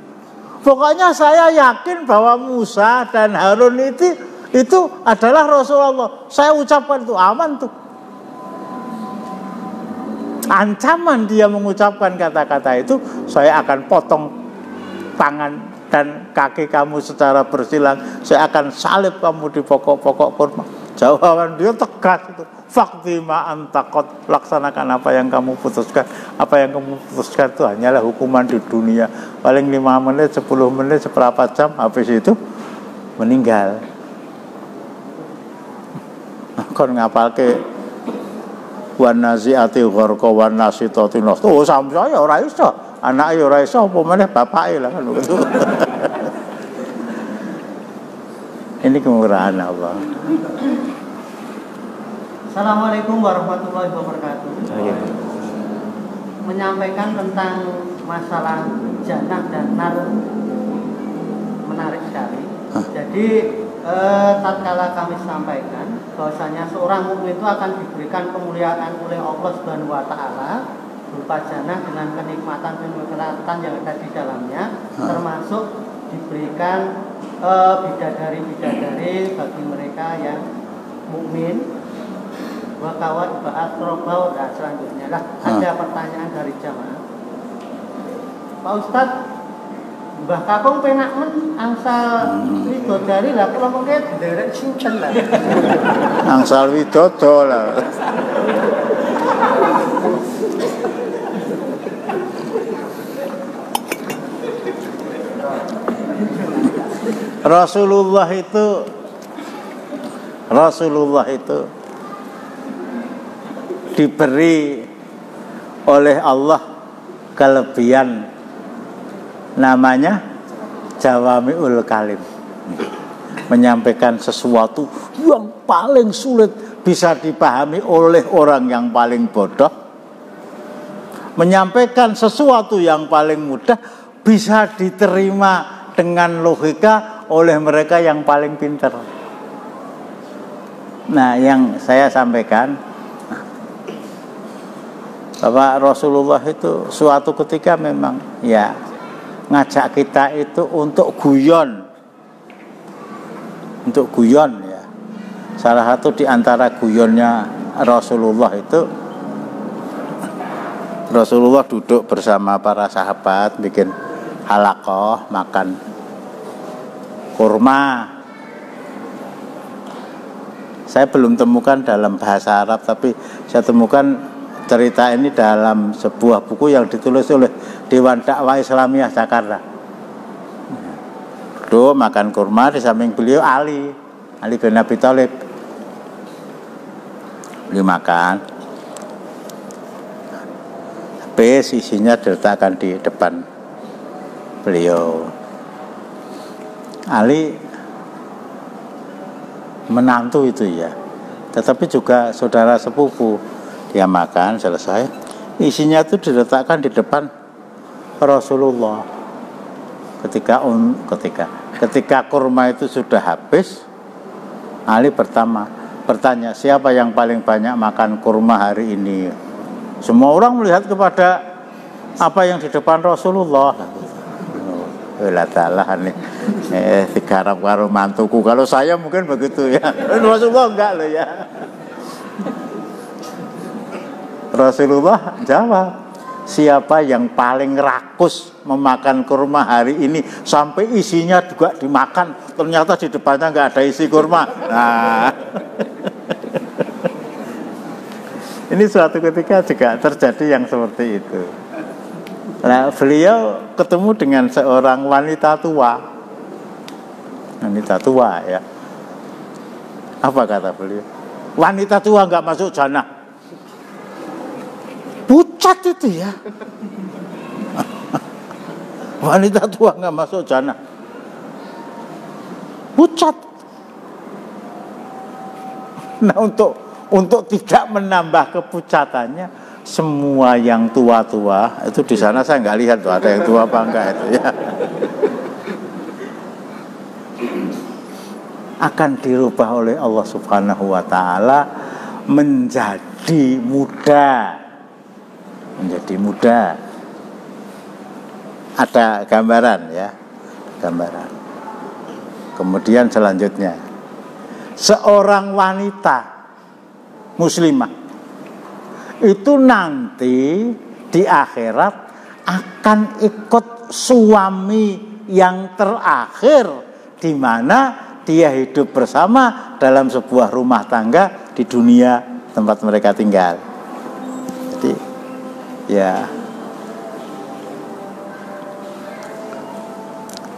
Pokoknya saya yakin bahwa Musa dan Harun itu adalah Rasulullah. Saya ucapkan itu aman tuh. Ancaman dia mengucapkan kata-kata itu, saya akan potong tangan dan kaki kamu secara bersilang. Saya akan salib kamu di pokok-pokok kurma. Jawaban dia tegas itu. Fakti ma antakot, laksanakan apa yang kamu putuskan. Apa yang kamu putuskan itu hanyalah hukuman di dunia. Paling 5 menit, 10 menit, seberapa jam, habis itu meninggal. Kon ngapalke wan naziati gharqa wan nasitati nas. Oh, sampeyan ora iso. Anake ora iso apa meneh bapake lah kan gitu. Ini kemurahan Allah. Assalamualaikum warahmatullahi wabarakatuh. Menyampaikan tentang masalah jannah dan nar menarik sekali. Jadi tatkala kami sampaikan bahwasanya seorang mukmin itu akan diberikan kemuliaan oleh Allah Subhanahu wa taala berupa jannah dengan kenikmatan yang ada di dalamnya, termasuk diberikan bidadari-bidadari bagi mereka yang mukmin. Wa kawat ba'at robau. Dan selanjutnya lah ada pertanyaan dari jamaah. Pak Ustadz, Mbah Kakung penak men angsal widodari lah kula mengke nderek sinten lah. Angsal widodo lah. Rasulullah itu diberi oleh Allah kelebihan namanya jawami'ul kalim, menyampaikan sesuatu yang paling sulit bisa dipahami oleh orang yang paling bodoh, menyampaikan sesuatu yang paling mudah bisa diterima dengan logika oleh mereka yang paling pintar. Nah, yang saya sampaikan bahwa Rasulullah itu suatu ketika memang ya ngajak kita itu untuk guyon ya. Salah satu di antara guyonnya Rasulullah itu, Rasulullah duduk bersama para sahabat bikin halaqah makan kurma. Saya belum temukan dalam bahasa Arab, tapi saya temukan cerita ini dalam sebuah buku yang ditulis oleh Dewan Dakwah Islamiyah Jakarta. Duduk makan kurma, di samping beliau Ali bin Abi Thalib. Beliau makan, habis isinya diletakkan di depan beliau. Ali menantu itu ya, tetapi juga saudara sepupu. Dia makan selesai, isinya itu diletakkan di depan Rasulullah. Ketika kurma itu sudah habis, Ali bertanya, siapa yang paling banyak makan kurma hari ini? Semua orang melihat kepada apa yang di depan Rasulullah. Lah talah nih, digarap karo mantuku. Kalau saya mungkin begitu ya, Rasulullah enggak loh ya. Rasulullah jawab, siapa yang paling rakus memakan kurma hari ini sampai isinya juga dimakan, ternyata di depannya nggak ada isi kurma. Nah, ini suatu ketika juga terjadi yang seperti itu. Nah, beliau ketemu dengan seorang wanita tua ya. Apa kata beliau? Wanita tua nggak masuk jannah. Pucat itu ya. Wanita tua nggak masuk jannah. Pucat. Nah, untuk tidak menambah kepucatannya, semua yang tua-tua itu di sana saya nggak lihat tuh ada yang tua apa enggak itu ya. Akan dirubah oleh Allah Subhanahu wa taala menjadi muda. Menjadi muda. Ada gambaran ya. Gambaran. Kemudian selanjutnya, seorang wanita muslimah itu nanti di akhirat akan ikut suami yang terakhir, di mana dia hidup bersama dalam sebuah rumah tangga di dunia tempat mereka tinggal. Jadi ya,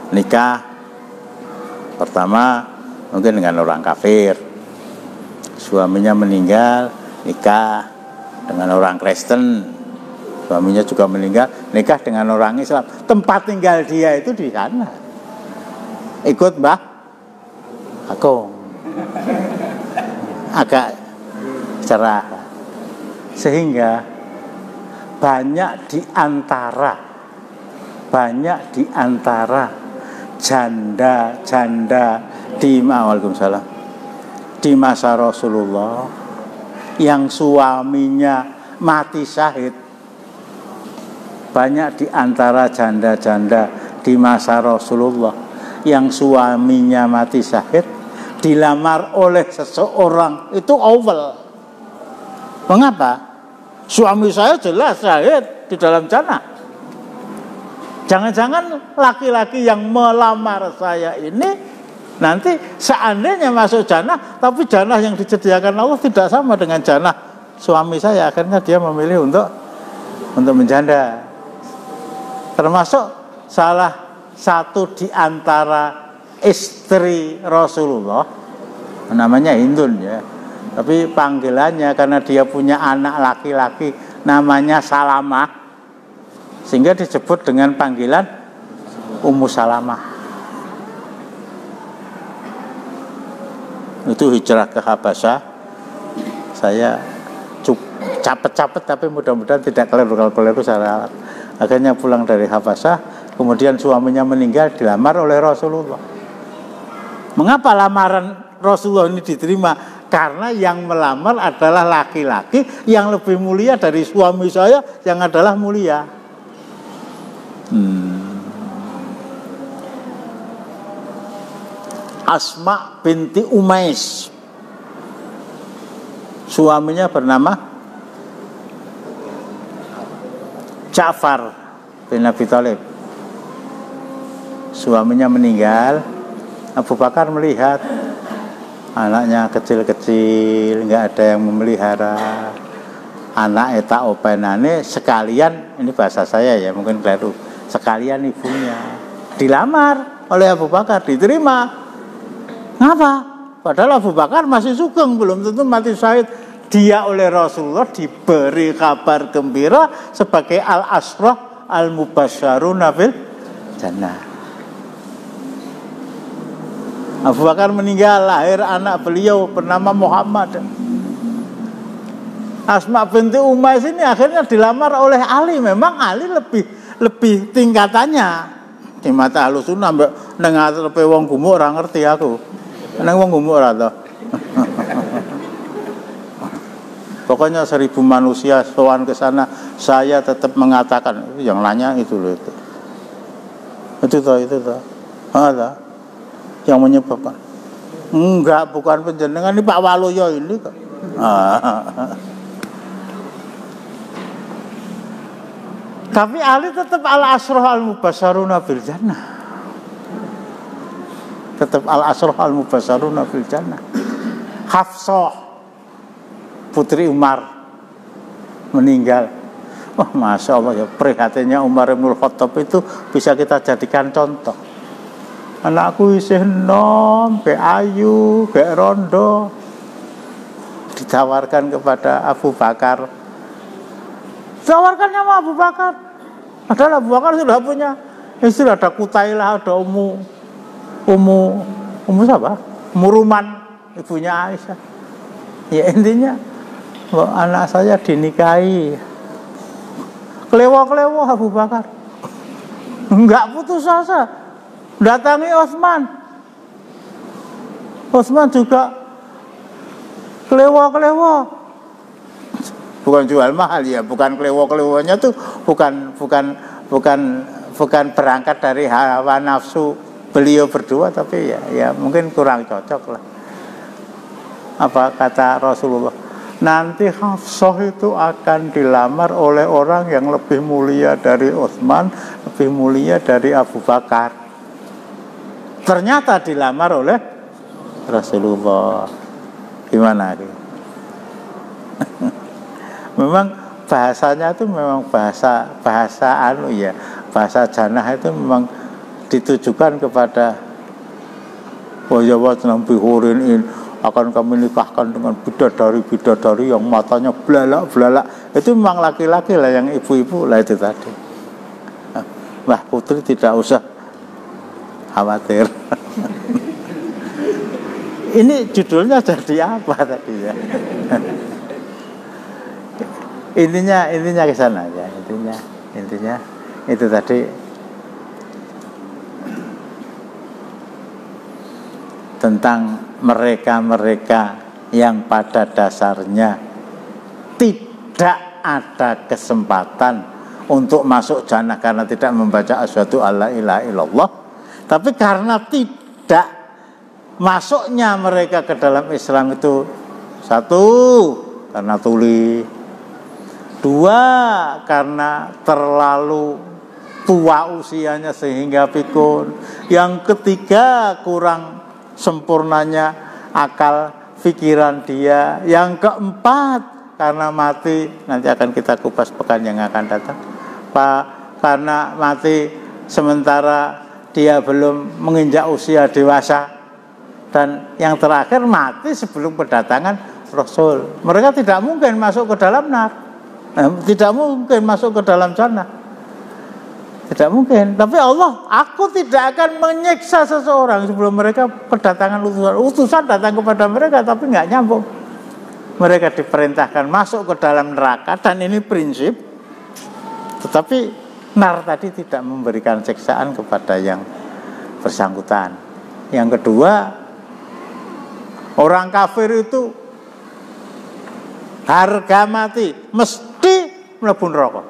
nikah pertama mungkin dengan orang kafir, suaminya meninggal, nikah dengan orang Kristen, suaminya juga meninggal, nikah dengan orang Islam. Tempat tinggal dia itu di sana. Ikut Mbah Agung, agak cerah, sehingga banyak di antara janda-janda di masa Rasulullah yang suaminya mati syahid. Banyak di antara janda-janda di masa Rasulullah yang suaminya mati syahid dilamar oleh seseorang itu awal. Mengapa? Suami saya jelas syahid di dalam jannah. Jangan-jangan laki-laki yang melamar saya ini nanti seandainya masuk jannah, tapi jannah yang disediakan Allah tidak sama dengan jannah suami saya. Akhirnya dia memilih untuk menjanda. Termasuk salah satu di antara istri Rasulullah, namanya Hindun ya, tapi panggilannya karena dia punya anak laki-laki namanya Salamah, sehingga disebut dengan panggilan Ummu Salamah. Itu hijrah ke Habasyah. Saya capek-capek tapi mudah-mudahan tidak keliru saya. Akhirnya pulang dari Habasyah, kemudian suaminya meninggal, dilamar oleh Rasulullah. Mengapa lamaran Rasulullah ini diterima? Karena yang melamar adalah laki-laki yang lebih mulia dari suami saya yang adalah mulia. Asma binti Umais, suaminya bernama Ja'far bin Abi Thalib. Suaminya meninggal. Abu Bakar melihat anaknya kecil-kecil, nggak ada yang memelihara. Anak eta openane sekalian, ini bahasa saya ya, mungkin keliru, sekalian ibunya dilamar oleh Abu Bakar, diterima. Ngapa? Padahal Abu Bakar masih sugeng, belum tentu mati syahid. Dia oleh Rasulullah diberi kabar gembira sebagai al-asrah al-mubasysyaruna bil jannah. Abu Bakar meninggal, lahir anak beliau bernama Muhammad. Asma binti Umais ini akhirnya dilamar oleh Ali. Memang Ali lebih tingkatannya di mata Ahlus Sunnah. Nang ngarepe wong gumuk ora ngerti aku. Nang wong gumuk ora to. Pokoknya 1000 manusia sowan ke sana, saya tetap mengatakan yang nanya itu loh itu. Itu toh. Ada yang menyebabkan. Enggak, bukan penjenengan, ini Pak Waluyo ini kok. Tapi Ali tetap al-asrah al-mubasyaruna bil jannah. Tetap al-asrah al-mubasyaruna bil jannah. Hafsah putri Umar meninggal. Oh, Masya Allah ya, prihatinnya Umar bin Khattab itu bisa kita jadikan contoh. Anakku isih nom, be ayu, be rondo, ditawarkan kepada Abu Bakar. Tawarkannya sama Abu Bakar. Padahal Abu Bakar sudah punya istri, ada Kutailah, ada Ummu siapa? Muruman, ibunya Aisyah. Ya intinya, anak saya dinikahi. Kelewa-kelewa Abu Bakar. Enggak putus asa. Datangi Utsman. Utsman juga kelewa-kelewa. Bukan jual mahal ya, bukan kelewa-kelewanya tuh bukan berangkat dari hawa nafsu beliau berdua, tapi ya mungkin kurang cocok lah. Apa kata Rasulullah? Nanti Hafsah itu akan dilamar oleh orang yang lebih mulia dari Utsman, lebih mulia dari Abu Bakar. Ternyata dilamar oleh Rasulullah. Gimana ini? Memang bahasanya itu memang bahasa jannah itu memang ditujukan kepada wajawat nabi hurin akan kami nikahkan dengan bidadari yang matanya belalak. Itu memang laki-laki lah, yang ibu-ibu lah itu tadi. Mbah Putri tidak usah khawatir. Ini judulnya jadi apa tadi ya? Intinya ke sana aja. Intinya itu tadi tentang mereka yang pada dasarnya tidak ada kesempatan untuk masuk jannah karena tidak membaca asyhadu alla ilaha illallah, tapi karena tidak masuknya mereka ke dalam Islam itu, satu karena tuli, dua karena terlalu tua usianya sehingga pikun, yang ketiga kurang sempurnanya akal pikiran dia, yang keempat karena mati, nanti akan kita kupas pekan yang akan datang, karena mati sementara dia belum menginjak usia dewasa, dan yang terakhir mati sebelum kedatangan Rasul. Mereka tidak mungkin masuk ke dalam nar, tidak mungkin masuk ke dalam jannah, tidak mungkin. Tapi Allah, aku tidak akan menyiksa seseorang sebelum mereka kedatangan utusan. Utusan datang kepada mereka tapi nggak nyambung. Mereka diperintahkan masuk ke dalam neraka, dan ini prinsip. Tetapi nar tadi tidak memberikan siksaan kepada yang bersangkutan. Yang kedua, orang kafir itu harga mati mesti mlebu neraka.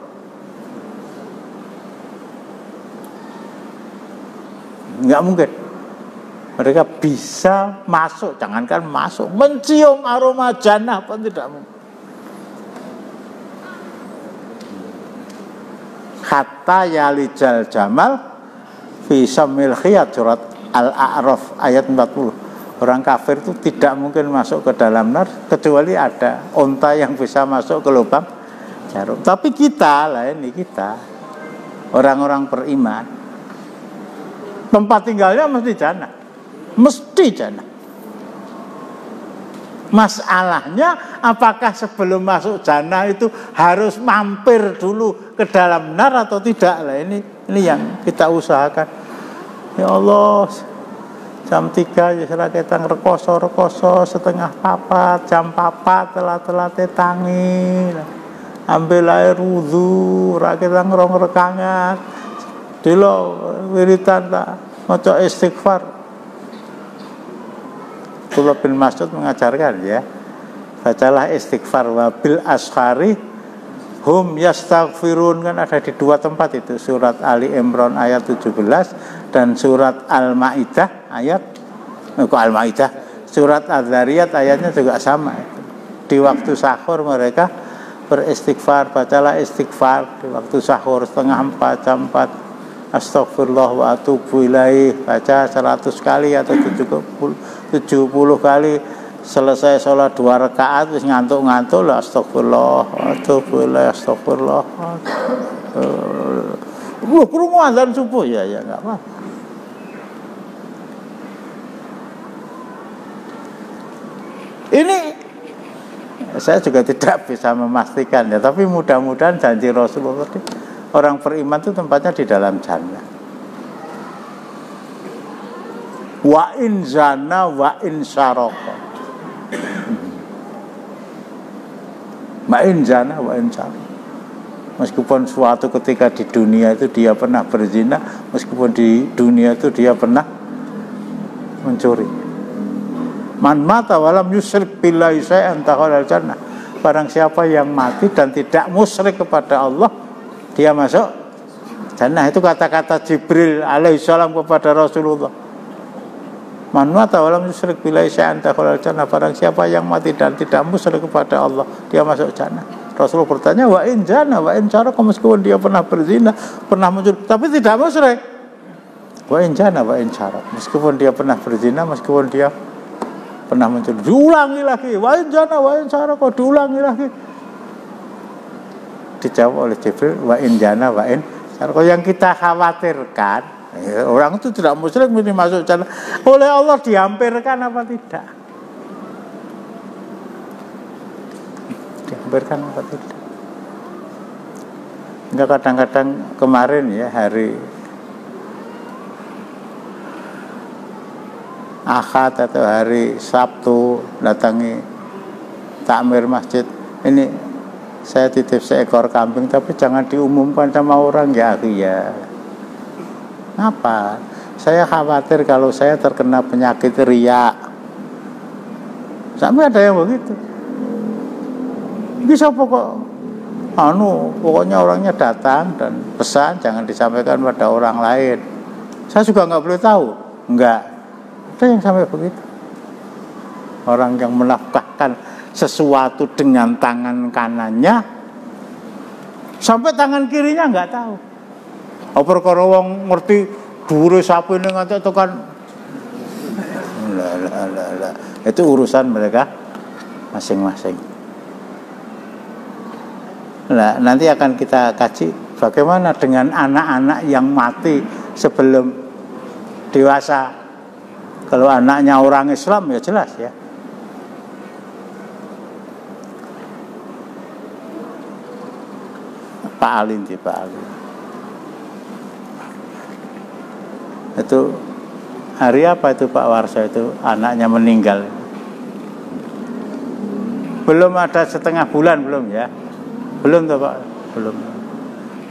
Enggak mungkin mereka bisa masuk, jangankan masuk, mencium aroma jannah pun tidak mungkin. Hatta yalijal jamal fi samil khiyat, surat Al-A'raf ayat 40. Orang kafir itu tidak mungkin masuk ke dalam nar kecuali ada unta yang bisa masuk ke lubang jarum. Tapi kita lah, ini kita orang-orang beriman, tempat tinggalnya mesti jannah, mesti jannah. Masalahnya apakah sebelum masuk jannah itu harus mampir dulu ke dalam nar atau tidak lah, ini yang kita usahakan. Ya Allah, jam 3 ya serah ketang rekoso setengah 4, jam 4 telat tangi, ambil air wudu, rakyat ngerong rekangan, dilo wiritan tak maca istighfar. Abdullah bin Mas'ud mengajarkan ya, bacalah istighfar, wabil ashari hum yastaghfirun, kan ada di dua tempat itu, surat Ali Imran ayat 17 dan surat Al-Maidah ayat surat Az-Zariyat ayatnya juga sama. Di waktu sahur mereka beristighfar, bacalah istighfar di waktu sahur setengah 4, jam 4. Astagfirullah wa atubu ilaih, baca 100 kali atau 70 kali. Selesai sholat 2 rakaat wis ngantuk-ngantuk lah, astagfirullah wa atubu ilaih, astagfirullah. Krungu azan subuh ya enggak apa. Ini saya juga tidak bisa memastikan ya, tapi mudah-mudahan janji Rasulullah tadi, orang beriman itu tempatnya di dalam jannah. Wa in zana wa in syaraka. Wa in zana wa in syaraka. Meskipun suatu ketika di dunia itu dia pernah berzina, meskipun di dunia itu dia pernah mencuri. Man mata walam yusyrik billahi syai'an dakhalal jannah. Barang siapa yang mati dan tidak musyrik kepada Allah, dia masuk jannah. Itu kata-kata Jibril alaihissalam kepada Rasulullah. Man mata walam yusyrik billahi syai'an dakhalal jannah. Barang siapa yang mati dan tidak musyrik kepada Allah, dia masuk jannah. Rasulullah bertanya, wa in jana wa in syaraka, meskipun dia pernah berzina, pernah mencuri, tapi tidak musyrik. Wa in jana wa in syaraka, meskipun dia pernah berzina, meskipun dia pernah mencuri, diulangi lagi, wa in jana wa in syaraka, diulangi lagi. Dijawab oleh Jibril, wa in jana wa in syaraka. Yang kita khawatirkan, orang itu tidak musyrik ini masuk jannah, oleh Allah dihampirkan apa tidak? Dihampirkan apa tidak? Enggak, kadang-kadang kemarin ya, hari Ahad atau hari Sabtu datangi takmir masjid, ini saya titip seekor kambing tapi jangan diumumkan sama orang ya. Apa? Saya khawatir kalau saya terkena penyakit riya. Sampai ada yang begitu. Bisa pokoknya orangnya datang dan pesan jangan disampaikan pada orang lain. Saya juga nggak boleh tahu. Enggak. Ada yang sampai begitu. Orang yang menafkahkan sesuatu dengan tangan kanannya sampai tangan kirinya nggak tahu. Perkara wong ngerti dhuwure sapi ning ngantek tekan. Itu urusan mereka masing-masing. Nah, nanti akan kita kaji bagaimana dengan anak-anak yang mati sebelum dewasa. Kalau anaknya orang Islam ya jelas ya. Pak Alin. Itu hari apa itu Pak Warso itu anaknya meninggal? Belum ada setengah bulan belum ya? Belum tuh Pak, belum.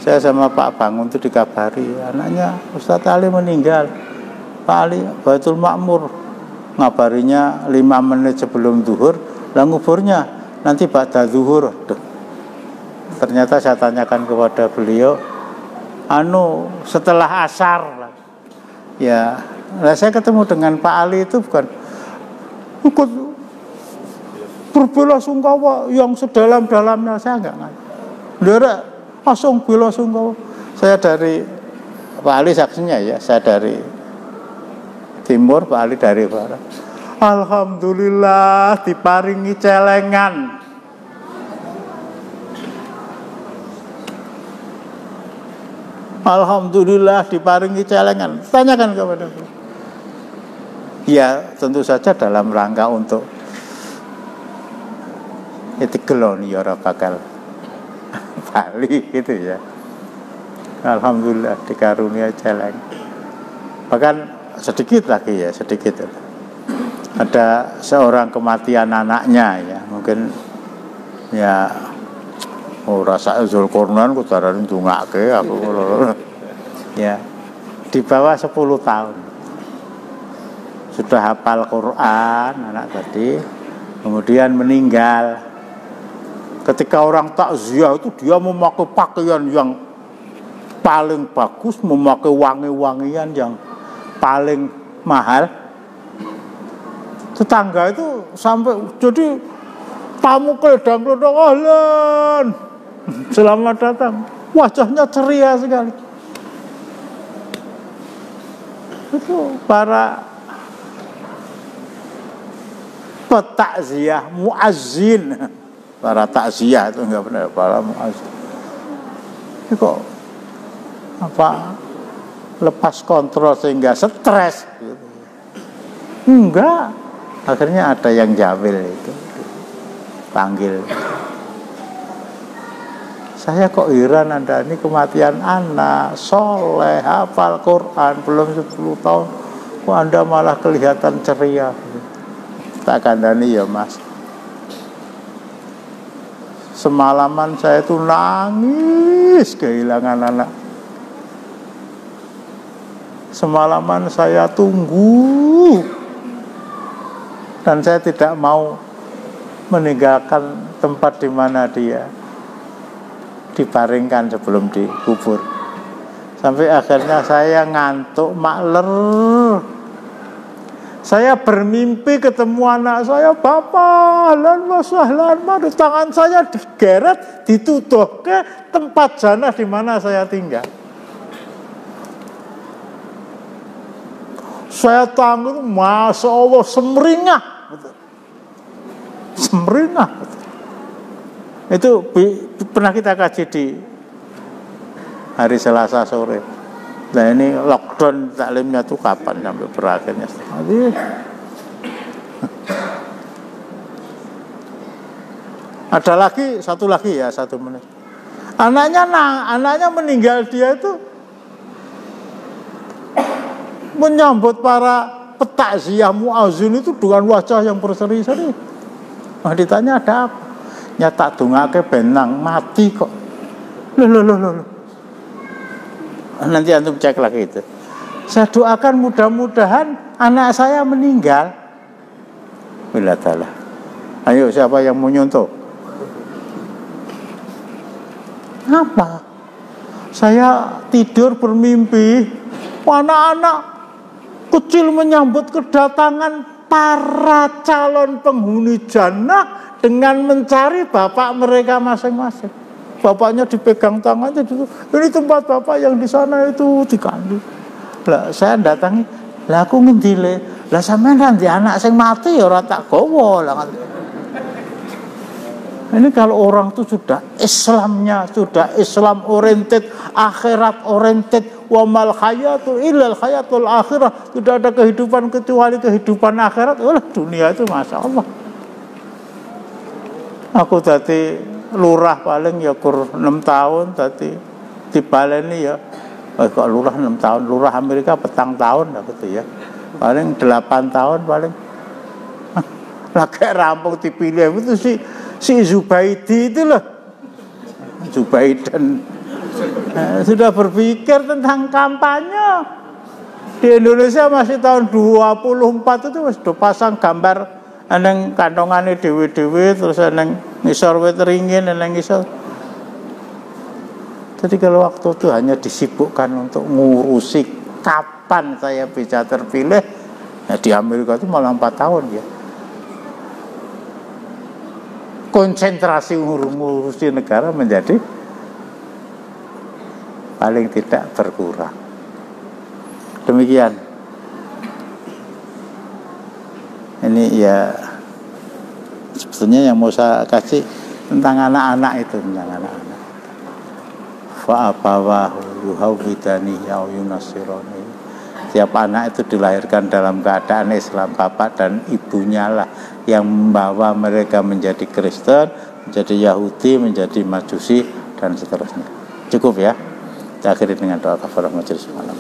Saya sama Pak Bangun itu dikabari anaknya Ustadz Ali meninggal. Pak Ali Baitul Makmur, ngabarinya 5 menit sebelum zuhur, lah nguburnya nanti ba'da zuhur. Ternyata saya tanyakan kepada beliau, setelah asar. Ya, nah saya ketemu dengan Pak Ali itu bukan ikut berbela sungkawa yang sedalam-dalamnya, saya enggak ngerti. Dia langsung bela sungkawa. Saya dari Pak Ali saksinya ya, saya dari timur, Pak Ali dari barat. Alhamdulillah diparingi celengan. Alhamdulillah diparingi celengan. Tanyakan kepada beliau. Ya tentu saja dalam rangka untuk etikelon ya ora bakal bali gitu ya. Alhamdulillah dikarunia celeng. Bahkan sedikit lagi ya, sedikit. Ada seorang kematian anaknya ya, mungkin ya rasa Zulkarnain kudaran ndongake aku ya, di bawah 10 tahun. Sudah hafal Quran anak tadi, kemudian meninggal. Ketika orang takziah itu dia memakai pakaian yang paling bagus, memakai wangi-wangian yang paling mahal. Tetangga itu sampai jadi tamu keledang-keledang, ahlan, selamat datang. Wajahnya ceria sekali. Itu para petakziah, muazzin. Para takziah itu enggak benar, para muazzin. Ini kok lepas kontrol sehingga stres gitu. Enggak. Akhirnya ada yang jawil itu panggil. Saya kok heran, Anda ini kematian anak soleh, hafal Quran, belum 10 tahun kok Anda malah kelihatan ceria. Tak kandani ya Mas, semalaman saya tuh nangis kehilangan anak. Semalaman saya tunggu, dan saya tidak mau meninggalkan tempat di mana dia dibaringkan sebelum dikubur. Sampai akhirnya saya ngantuk makler. Saya bermimpi ketemu anak saya, Bapak, lan wasahlan, madu tangan saya digeret, dituduh ke tempat jannah di mana saya tinggal. Saya tanggung, Masya Allah, semeringah. Semeringah. Itu pernah kita kaji di hari Selasa sore. Nah ini lockdown taklimnya tuh kapan sampai berakhirnya? Ada lagi, satu lagi ya, 1 menit. Anaknya meninggal, dia itu menyambut para petakziah muazzin itu dengan wajah yang berseri-seri. Nah, ditanya ada apa? Nyata dongake benang mati kok. Loh. Nanti antum cek lagi itu. Saya doakan mudah-mudahan anak saya meninggal. Bila taala. Ayo siapa yang mau nyontoh? Apa? Saya tidur bermimpi anak-anak kecil menyambut kedatangan para calon penghuni jannah dengan mencari bapak mereka masing-masing. Bapaknya dipegang tangannya, ini tempat bapak yang di sana itu dikandung. Lah saya datangi, lah aku ngendile, lah sampean nanti anak sing mati ya ora tak gowo lah. Ini kalau orang tuh sudah Islamnya, sudah Islam oriented, akhirat oriented, wa mal hayatu illal hayatul akhirah, tidak ada kehidupan kecuali kehidupan akhirat. Dunia itu Masya Allah. Aku tadi lurah paling ya kur 6 tahun tadi dibaleni ya. Kok lurah 6 tahun, lurah Amerika petang tahun gitu ya. Paling 8 tahun paling. Lagi rampung dipilih itu si Zubaidi itu loh. Zubaiden. Sudah berpikir tentang kampanye. Di Indonesia masih tahun 24 itu sudah pasang gambar neng kantongane dewe-dewe, terus neng ngisor wit ringin, neng ngisor. Jadi kalau waktu itu hanya disibukkan untuk ngurusi kapan saya bisa terpilih, nah di Amerika itu malah 4 tahun ya. Konsentrasi ngurusi negara menjadi paling tidak berkurang. Demikian. Ini ya sebetulnya yang mau saya kasih tentang anak-anak itu, tentang anak-anak. Fa'abawahu yuhawwidani au yunasirani. Setiap anak itu dilahirkan dalam keadaan Islam, bapak dan ibunya lah yang membawa mereka menjadi Kristen, menjadi Yahudi, menjadi Majusi dan seterusnya. Cukup ya. Kita akhiri dengan doa kafarah majelis malam.